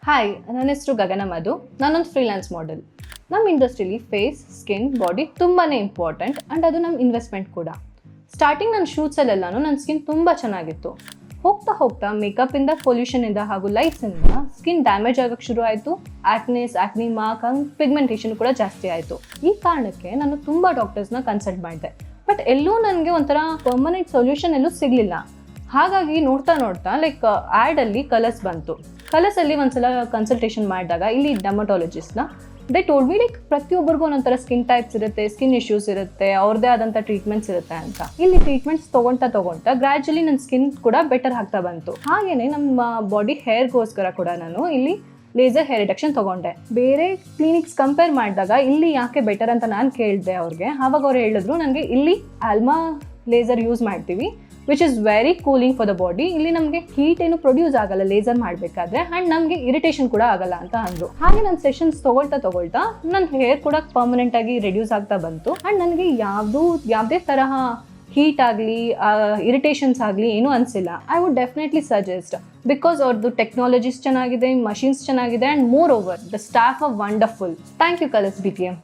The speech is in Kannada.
ಹಾಯ್, ನನ್ನ ಹೆಸರು ಗಗನ ಮಧು. ನಾನೊಂದು ಫ್ರೀಲ್ಯಾನ್ಸ್ ಮಾಡೆಲ್. ನಮ್ಮ ಇಂಡಸ್ಟ್ರಿಲಿ ಫೇಸ್, ಸ್ಕಿನ್, ಬಾಡಿ ತುಂಬಾ ಇಂಪಾರ್ಟೆಂಟ್ ಆ್ಯಂಡ್ ಅದು ನಮ್ಮ ಇನ್ವೆಸ್ಟ್ಮೆಂಟ್ ಕೂಡ. ಸ್ಟಾರ್ಟಿಂಗ್ ನನ್ನ ಶೂಟ್ಸಲ್ಲೆಲ್ಲನೂ ನನ್ನ ಸ್ಕಿನ್ ತುಂಬ ಚೆನ್ನಾಗಿತ್ತು. ಹೋಗ್ತಾ ಹೋಗ್ತಾ ಮೇಕಪ್ಪಿಂದ, ಪೊಲ್ಯೂಷನಿಂದ ಹಾಗೂ ಲೈಟ್ಸಿಂದ ಸ್ಕಿನ್ ಡ್ಯಾಮೇಜ್ ಆಗೋಕ್ಕೆ ಶುರು ಆಯಿತು. ಆ್ಯಕ್ನಿ ಮಾರ್ಕ್ ಹಂಗೆ ಪಿಗ್ಮೆಂಟೇಷನ್ ಕೂಡ ಜಾಸ್ತಿ ಆಯಿತು. ಈ ಕಾರಣಕ್ಕೆ ನಾನು ತುಂಬ ಡಾಕ್ಟರ್ಸ್ನ ಕನ್ಸಲ್ಟ್ ಮಾಡಿದೆ. ಬಟ್ ಎಲ್ಲೂ ನನಗೆ ಒಂಥರ ಪರ್ಮನೆಂಟ್ ಸೊಲ್ಯೂಷನ್ ಎಲ್ಲೂ ಸಿಗಲಿಲ್ಲ. ಹಾಗಾಗಿ ನೋಡ್ತಾ ಲೈಕ್ ಆ್ಯಡಲ್ಲಿ ಕಲರ್ಸ್ ಬಂತು. ಕಲರ್ಸಲ್ಲಿ ಒಂದ್ಸಲ ಕನ್ಸಲ್ಟೇಷನ್ ಮಾಡಿದಾಗ ಇಲ್ಲಿ ಡರ್ಮಟಾಲಜಿಸ್ಟ್ನ ದೇ ಟೋಲ್ಡ್ ಮಿ ಲೈಕ್ ಪ್ರತಿಯೊಬ್ಬರಿಗೂ ಒಂದೊಂಥರ ಸ್ಕಿನ್ ಟೈಪ್ಸ್ ಇರುತ್ತೆ, ಸ್ಕಿನ್ ಇಶ್ಯೂಸ್ ಇರುತ್ತೆ, ಅವ್ರದ್ದೇ ಆದಂಥ ಟ್ರೀಟ್ಮೆಂಟ್ಸ್ ಇರುತ್ತೆ ಅಂತ. ಇಲ್ಲಿ ಟ್ರೀಟ್ಮೆಂಟ್ಸ್ ತೊಗೊಳ್ತಾ ಗ್ರ್ಯಾಜುಲಿ ನನ್ನ ಸ್ಕಿನ್ ಕೂಡ ಬೆಟರ್ ಆಗ್ತಾ ಬಂತು. ಹಾಗೆಯೇ ನಮ್ಮ ಬಾಡಿ ಹೇರ್ಗೋಸ್ಕರ ಕೂಡ ನಾನು ಇಲ್ಲಿ ಲೇಸರ್ ಹೇರ್ ರಿಡಕ್ಷನ್ ತೊಗೊಂಡೆ. ಬೇರೆ ಕ್ಲಿನಿಕ್ಸ್ ಕಂಪೇರ್ ಮಾಡಿದಾಗ ಇಲ್ಲಿ ಯಾಕೆ ಬೆಟರ್ ಅಂತ ನಾನು ಕೇಳಿದೆ ಅವ್ರಿಗೆ. ಆವಾಗ ಅವ್ರು ಹೇಳಿದ್ರು ನನಗೆ ಇಲ್ಲಿ ಆಲ್ಮಾ ಲೇಸರ್ ಯೂಸ್ ಮಾಡ್ತೀವಿ, which is very cooling for the body. ಇಲ್ಲಿ ನಮಗೆ ಹೀಟ್ ಏನು ಪ್ರೊಡ್ಯೂಸ್ ಆಗಲ್ಲ ಲೇಸರ್ ಮಾಡಬೇಕಾದ್ರೆ, ಆ್ಯಂಡ್ ನಮಗೆ ಇರಿಟೇಷನ್ ಕೂಡ ಆಗಲ್ಲ ಅಂತ ಅಂದರು. ಹಾಗೆ ನನ್ನ ಸೆಷನ್ಸ್ ತೊಗೊಳ್ತಾ ನನ್ನ ಹೇರ್ ಕೂಡ ಪರ್ಮನೆಂಟ್ ಆಗಿ ರೆಡ್ಯೂಸ್ ಆಗ್ತಾ ಬಂತು. ಆ್ಯಂಡ್ ನನಗೆ ಯಾವುದೇ ತರಹ ಹೀಟ್ ಆಗಲಿ ಇರಿಟೇಷನ್ಸ್ ಆಗಲಿ ಏನೂ ಅನಿಸಿಲ್ಲ. I would definitely suggest, because ಅವ್ರದ್ದು ಟೆಕ್ನಾಲಜೀಸ್ ಚೆನ್ನಾಗಿದೆ, ಮಷಿನ್ಸ್ ಚೆನ್ನಾಗಿದೆ, and moreover the staff are wonderful. Thank you colours BTM.